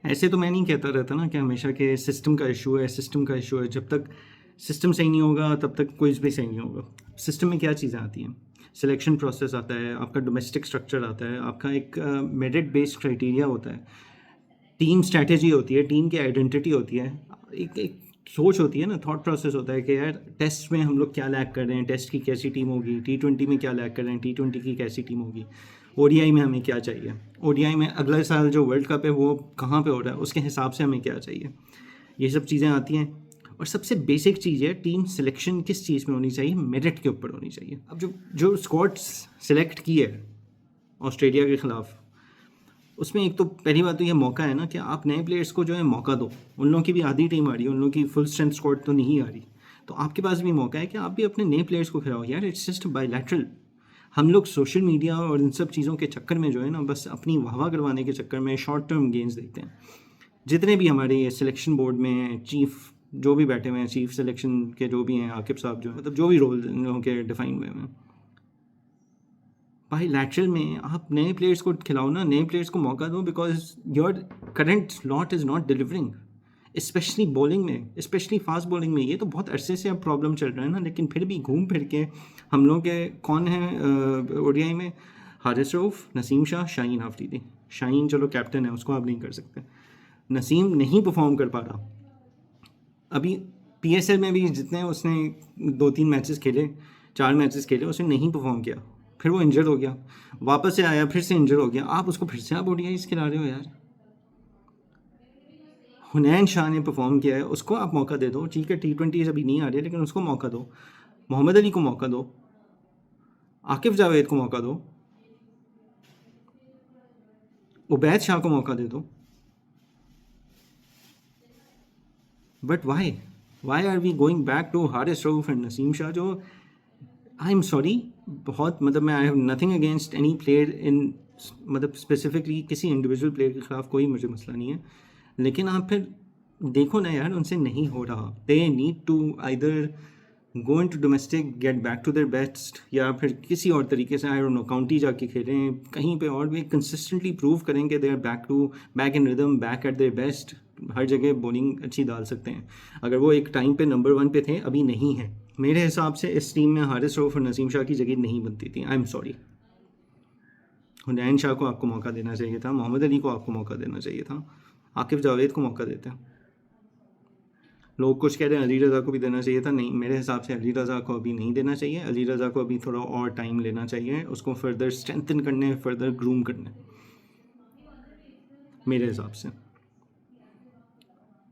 ऐसे तो मैं नहीं कहता रहता ना कि हमेशा के सिस्टम का इशू है, सिस्टम का इशू है। जब तक सिस्टम सही नहीं होगा तब तक कोई भी सही नहीं होगा। सिस्टम में क्या चीज़ें आती हैं? सिलेक्शन प्रोसेस आता है, आपका डोमेस्टिक स्ट्रक्चर आता है, आपका एक मेरिट बेस्ड क्राइटेरिया होता है, टीम स्ट्रैटेजी होती है, टीम की आइडेंटिटी होती है, एक सोच होती है ना, थॉट प्रोसेस होता है कि यार टेस्ट में हम लोग क्या लैक कर रहे हैं, टेस्ट की कैसी टीम होगी, T20 में क्या लैक कर रहे हैं, T20 की कैसी टीम होगी, ओडीआई में हमें क्या चाहिए, ओडीआई में अगले साल जो वर्ल्ड कप है वो कहाँ पे हो रहा है, उसके हिसाब से हमें क्या चाहिए। ये सब चीज़ें आती हैं। और सबसे बेसिक चीज़ है टीम सिलेक्शन किस चीज़ में होनी चाहिए, मेरिट के ऊपर होनी चाहिए। अब जो जो स्क्वाड सेलेक्ट की है ऑस्ट्रेलिया के ख़िलाफ़, उसमें एक तो पहली बात तो ये मौका है ना कि आप नए प्लेयर्स को जो है मौका दो। उन लोगों की भी आधी टीम आ रही है, उन लोगों की फुल स्ट्रेंथ स्क्वाड तो नहीं आ रही, तो आपके पास भी मौका है कि आप भी अपने नए प्लेयर्स को खिलाओ। यार इट्स जस्ट बायलैटरल। हम लोग सोशल मीडिया और इन सब चीज़ों के चक्कर में जो है ना, बस अपनी वाहवा करवाने के चक्कर में शॉर्ट टर्म गेंस देखते हैं। जितने भी हमारे ये सिलेक्शन बोर्ड में चीफ जो भी बैठे हुए हैं, चीफ सिलेक्शन के जो भी हैं, आकिब साहब जो मतलब जो भी रोल इन लोगों के डिफाइन हुए हैं, बाईलैटरल में आप नए प्लेयर्स को खिलाओ ना, नए प्लेयर्स को मौका दो, because your current slot is not delivering, specially bowling में, स्पेशली फास्ट बॉलिंग में। ये तो बहुत अरसे से अब प्रॉब्लम चल रहा है ना, लेकिन फिर भी घूम फिर के हम लोग के कौन है ओडीआई में, हारिस रऊफ़, नसीम शाह, शाहीन आफरीदी। शाहीन चलो कैप्टन है, उसको आप नहीं कर सकते। नसीम नहीं परफॉर्म कर पा रहा। अभी पीएसएल में भी जितने उसने 2-3 मैचेस खेले, 4 मैचेस खेले, उसने नहीं परफॉर्म किया। फिर वो इंजर्ड हो गया, वापस से आया, फिर से इंजर्ड हो गया। आप उसको फिर से आप ओडीआईज़ खिला रहे हो यार। हुनैन शाह ने परफॉर्म किया है, उसको आप मौका दे दो। ठीक है T20 अभी नहीं आ रही है, लेकिन उसको मौका दो। मोहम्मद अली को मौका दो, आकिफ जावेद को मौका दो, उबैद शाह को मौका दे दो। But why are we going back to Haris Rauf and Naseem Shah, जो आई एम सॉरी, बहुत मतलब मैं I have nothing against any player in, मतलब स्पेसिफिकली किसी इंडिविजुअल प्लेयर के ख़िलाफ़ कोई मुझे मसला नहीं है, लेकिन आप फिर देखो ना यार, उनसे नहीं हो रहा। They need to either go into domestic, get back to their best, या फिर किसी और तरीके से आई डोंट नो काउंटी जाके खेलें कहीं पे और भी कंसिस्टेंटली प्रूव करें कि they are back in rhythm, back at their best. हर जगह बॉलिंग अच्छी डाल सकते हैं। अगर वो एक टाइम पे नंबर 1 पे थे, अभी नहीं है। मेरे हिसाब से इस टीम में हारिस रऊफ़ और नसीम शाह की जगह नहीं बनती थी। I am sorry. Hunain Shah को आपको मौका देना चाहिए था, मोहम्मद अली को आपको मौका देना चाहिए था, आकिफ जावेद को मौका देते हैं। लोग कुछ कह रहे हैं अली रज़ा को भी देना चाहिए था, नहीं, मेरे हिसाब से अली रज़ा को अभी नहीं देना चाहिए। अली रज़ा को अभी थोड़ा और टाइम लेना चाहिए, उसको फर्दर स्ट्रेंथन करने, फर्दर ग्रूम करने, मेरे हिसाब से।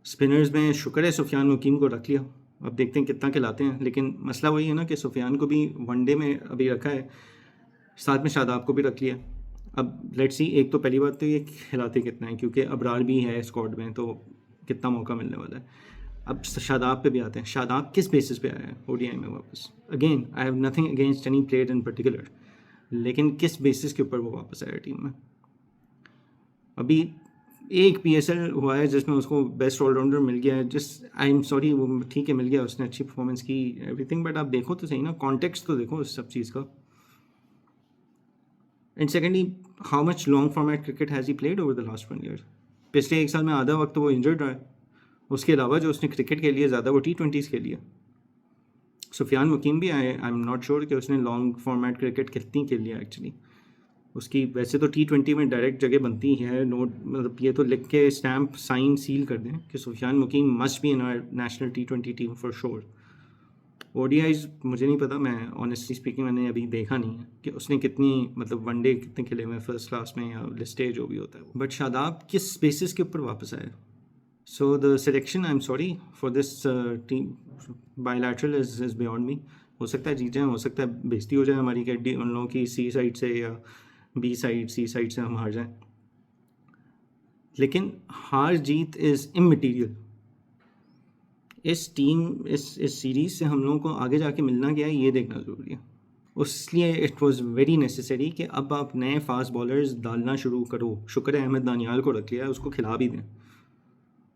स्पिनर्स में शुक्र है सुफियान मुकीम को रख लिया, अब देखते हैं कितना खिलाते हैं। लेकिन मसला वही है ना कि सुफियान को भी वनडे में अभी रखा है, साथ में शादाब को भी रख लिया। अब लेट्स सी, एक तो पहली बात तो ये खिलाते कितना है, क्योंकि अबरार भी है स्क्वाड में, तो कितना मौका मिलने वाला है। अब शादाब पे भी आते हैं, शादाब किस बेसिस पे आया है ओडीआई में वापस? Again I have nothing against any player in particular, लेकिन किस बेसिस के ऊपर वो वापस आया टीम में? अभी एक पीएसएल हुआ है जिसमें उसको बेस्ट ऑलराउंडर मिल गया है, जिस आई एम सॉरी, वो ठीक है मिल गया, उसने अच्छी परफॉर्मेंस की, एवरीथिंग, बट आप देखो तो सही ना, कॉन्टेक्स्ट तो देखो उस सब चीज़ का। And secondly, how much long format cricket has he played over the last 1 year? पिछले 1 साल में आधा वक्त तो वो इंजर्ड रहा है। उसके अलावा जो उसने क्रिकेट के लिए ज़्यादा वो T20s के लिए। सुफियान मुकीम भी आई एम नॉट श्योर कि उसने लॉन्ग फॉर्मेट क्रिकेट कितनी के लिए एक्चुअली। उसकी वैसे तो T20 में डायरेक्ट जगह बनती है, नोट मतलब ये तो लिख के स्टैम्प साइन सील कर दें कि Sufiyan Muqeem must be in our national T20 team for sure. ODIs मुझे नहीं पता, मैं ऑनेस्टली स्पीकिंग मैंने अभी देखा नहीं है कि उसने कितनी मतलब वनडे कितने खेले हुए फर्स्ट क्लास में या लिस्टेज जो भी होता है। बट शादाब किस बेसिस के ऊपर वापस आए? So the selection, I'm sorry for this team bilateral is beyond me. हो सकता है जीत जाए, हो सकता है बेइज्जती हो जाए हमारी कि उन लोगों की सी साइड से या बी साइड सी साइड से हम हार जाएं, लेकिन हार जीत इज़ इमटेरियल। इस सीरीज़ से हम लोगों को आगे जाके मिलना क्या है ये देखना ज़रूरी है। उसलिए इट वाज वेरी नेसेसरी कि अब आप नए फास्ट बॉलर्स डालना शुरू करो। शुक्र है अहमद दानियाल को रख लिया है, उसको खिला भी दें,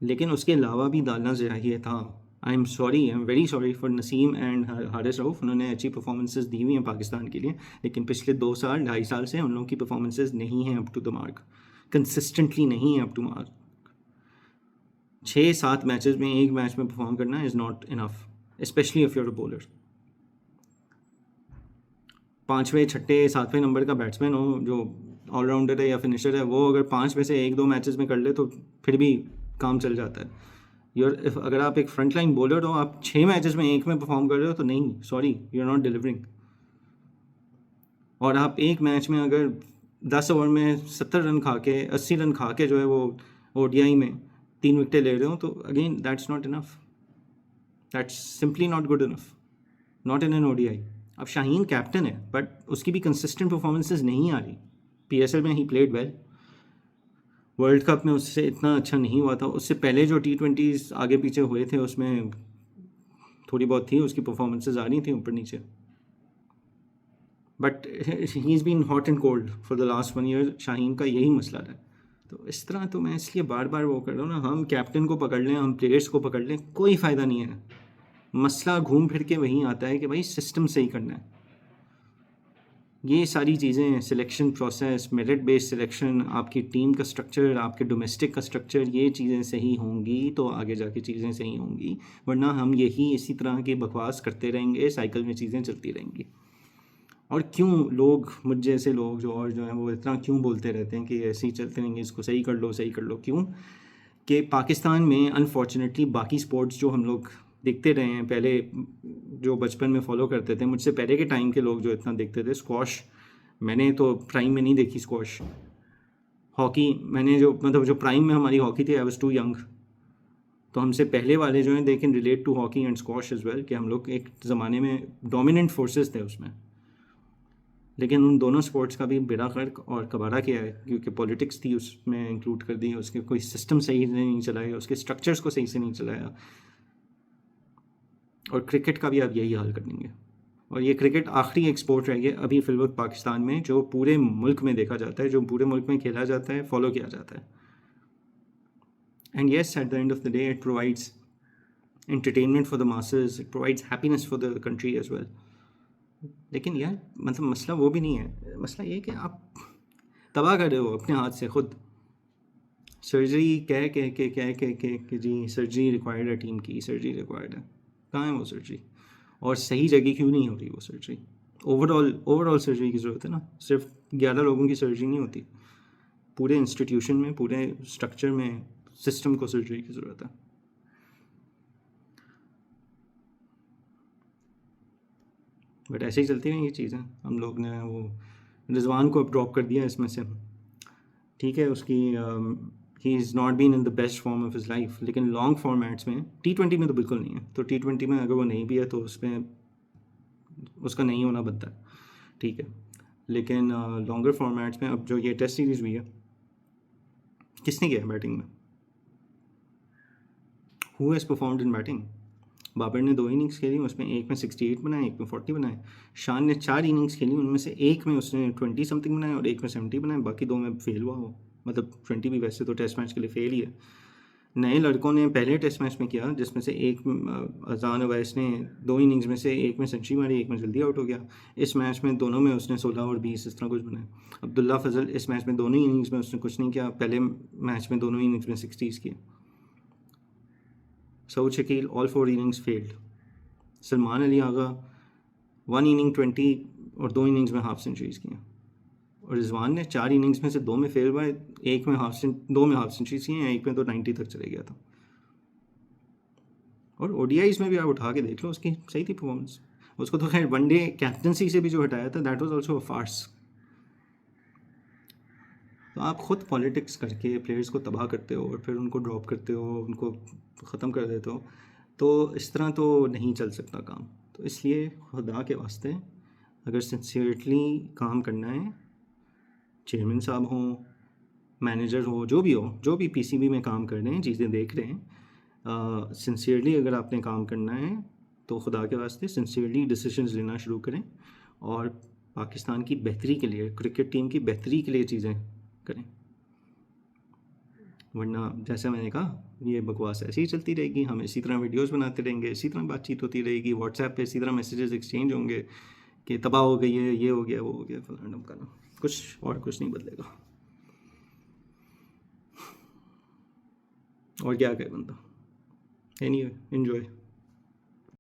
लेकिन उसके अलावा भी डालना चाहिए था। I am very sorry for Naseem and Haris Rauf. उन्होंने अच्छी परफॉर्मेंसेज दी हुई हैं पाकिस्तान के लिए, लेकिन पिछले 2 साल 2.5 साल से उन लोगों की परफॉर्मेंसेज नहीं हैं up to the mark, consistently नहीं है अप टू मार्क। 6-7 मैचेस में एक मैच में परफॉर्म करना is not enough, especially if you're a bowler. 5वें 6ठे 7वें नंबर का बैट्समैन हो जो ऑलराउंडर है या फिनिशर है, वो अगर 5 में से 1-2 मैचेस में कर ले तो फिर भी काम चल जाता है। अगर आप एक फ्रंट लाइन बॉलर हो, आप 6 मैचेस में एक में परफॉर्म कर रहे हो तो नहीं, sorry, you are not delivering. और आप एक मैच में अगर 10 ओवर में 70 रन खा के 80 रन खा के जो है वो ओडीआई में 3 विकेटें ले रहे हो, तो again that's not enough, that's simply not good enough, not in an ODI. अब शाहीन कैप्टन है बट उसकी भी कंसिस्टेंट परफॉर्मेंसेज नहीं आ रही। पीएसएल में he played well, world cup में उससे इतना अच्छा नहीं हुआ था, उससे पहले जो T20s आगे पीछे हुए थे उसमें थोड़ी बहुत थी उसकी परफॉर्मेंसेज आ रही थी ऊपर नीचे, but he is been hot and cold for the last 1 year. Shaheen का यही मसला है। तो इस तरह तो मैं इसलिए बार बार वो कर रहा हूँ ना, हम कैप्टन को पकड़ लें, हम प्लेयर्स को पकड़ लें, कोई फ़ायदा नहीं है। मसला घूम फिर के वहीं आता है कि भाई सिस्टम सही करना है। ये सारी चीज़ें, selection process, merit based selection, आपकी टीम का स्ट्रक्चर, आपके डोमेस्टिक का स्ट्रक्चर, ये चीज़ें सही होंगी तो आगे जाके चीज़ें सही होंगी, वरना हम यही इसी तरह की बकवास करते रहेंगे, साइकिल में चीज़ें चलती रहेंगी। और क्यों लोग, मुझ जैसे लोग जो और जो हैं वो इतना क्यों बोलते रहते हैं कि ऐसे ही चलते रहेंगे, इसको सही कर लो सही कर लो, क्यों कि पाकिस्तान में अनफॉर्चुनेटली बाकी स्पोर्ट्स जो हम लोग देखते रहे हैं पहले, जो बचपन में फॉलो करते थे, मुझसे पहले के टाइम के लोग जो इतना देखते थे, स्क्वॉश मैंने तो प्राइम में नहीं देखी, स्क्वॉश, हॉकी मैंने जो मतलब जो प्राइम में हमारी हॉकी थी, आई वाज टू यंग, तो हमसे पहले वाले जो हैं they can relate to hockey and squash as well, कि हम लोग एक ज़माने में डोमिनेंट फोर्सेस थे उसमें। लेकिन उन दोनों स्पोर्ट्स का भी बेड़ा गर्क और कबाड़ा किया है, क्योंकि पॉलिटिक्स थी उसमें इंक्लूड कर दी, उसके कोई सिस्टम सही से नहीं चलाया, उसके स्ट्रक्चर्स को सही से नहीं चलाया। और क्रिकेट का भी आप यही हाल कर देंगे। और ये क्रिकेट आखिरी एक स्पोर्ट रह गया अभी फिल वक्त पाकिस्तान में, जो पूरे मुल्क में देखा जाता है, जो पूरे मुल्क में खेला जाता है, फॉलो किया जाता है। And yes, at the end of the day it provides entertainment for the masses, it provides happiness for the country as well। लेकिन यार मतलब मसला वो भी नहीं है, मसला ये कि आप तबाह कर रहे हो अपने हाथ से खुद। सर्जरी कह के जी सर्जरी रिक्वायर्ड है, टीम की सर्जरी रिक्वायर्ड है, कहाँ है वो सर्जरी? और सही जगह क्यों नहीं हो रही वो सर्जरी? ओवरऑल सर्जरी की ज़रूरत है ना, सिर्फ 11 लोगों की सर्जरी नहीं होती, पूरे इंस्टीट्यूशन में, पूरे स्ट्रक्चर में, सिस्टम को सर्जरी की ज़रूरत है। बट ऐसे ही चलती रही ये चीज़ें। हम लोग ने वो रिजवान को अब ड्रॉप कर दिया इसमें से, ठीक है, उसकी he is not been in the best form of his life, लेकिन लॉन्ग फॉर्मेट्स में, T20 में तो बिल्कुल नहीं है, तो T20 में अगर वो नहीं भी है तो उसमें उसका नहीं होना बनता है, ठीक है। लेकिन लॉन्गर फॉर्मेट्स में अब जो ये टेस्ट सीरीज़ हुई है, किसने किया है बैटिंग में? Who has performed in batting? Babar ने 2 इनिंग्स खेली, उसमें एक में 68 बनाए, एक में 40 बनाए। शान ने 4 इनिंग्स खेली, उनमें से एक में उसने 20 समथिंग बनाए और एक में 70 बनाए, बाकी 2 में फेल हुआ वो। मतलब 20 भी वैसे तो टेस्ट मैच के लिए फेल ही है। नए लड़कों ने पहले टेस्ट मैच में किया, जिसमें से एक अजान अवैस ने 2 इनिंग्स में से एक में सेंचुरी मारी, एक में जल्दी आउट हो गया। इस मैच में दोनों में उसने 16 और 20 इस तरह कुछ बनाए। अब्दुल्ला फजल इस मैच में दोनों इनिंग्स में उसने कुछ नहीं किया, पहले मैच में दोनों इनिंग्स में 60s किए। Saud Shakeel all 4 innings failed. Salman Ali Agha 1 inning 20 और 2 इनिंग्स में हाफ सेंचुरीज़ किए। और रिजवान ने 4 इनिंग्स में से 2 में फेल हुआ, एक में दो में हाफ सेंचुरीज़ किए हैं, एक में तो 90 तक चले गया था। और ओडीआईज़ में भी आप उठा के देख लो, उसकी सही थी परफॉर्मेंस। उसको तो खैर वनडे कैप्टनसी से भी जो हटाया था, that was also a farce. तो आप खुद पॉलिटिक्स करके प्लेयर्स को तबाह करते हो और फिर उनको ड्रॉप करते हो, उनको ख़त्म कर देते हो, तो इस तरह तो नहीं चल सकता काम। तो इसलिए खुदा के वास्ते अगर सिंसियरली काम करना है, चेयरमैन साहब हों, मैनेजर हो, जो भी पीसीबी में काम कर रहे हैं, चीज़ें देख रहे हैं, सिंसियरली अगर आपने काम करना है तो खुदा के वास्ते सिंसियरली डिसीजंस लेना शुरू करें और पाकिस्तान की बेहतरी के लिए, क्रिकेट टीम की बेहतरी के लिए चीज़ें करें। वरना जैसे मैंने कहा, ये बकवास ऐसे ही चलती रहेगी, हम इसी तरह वीडियोस बनाते रहेंगे, इसी तरह बातचीत होती रहेगी, व्हाट्सएप पे इसी तरह मैसेजेस एक्सचेंज होंगे कि तबाह हो गई है, ये हो गया, वो हो गया, फलाना ढमकाना, कुछ नहीं बदलेगा। और क्या करे बंदा। Anyway enjoy.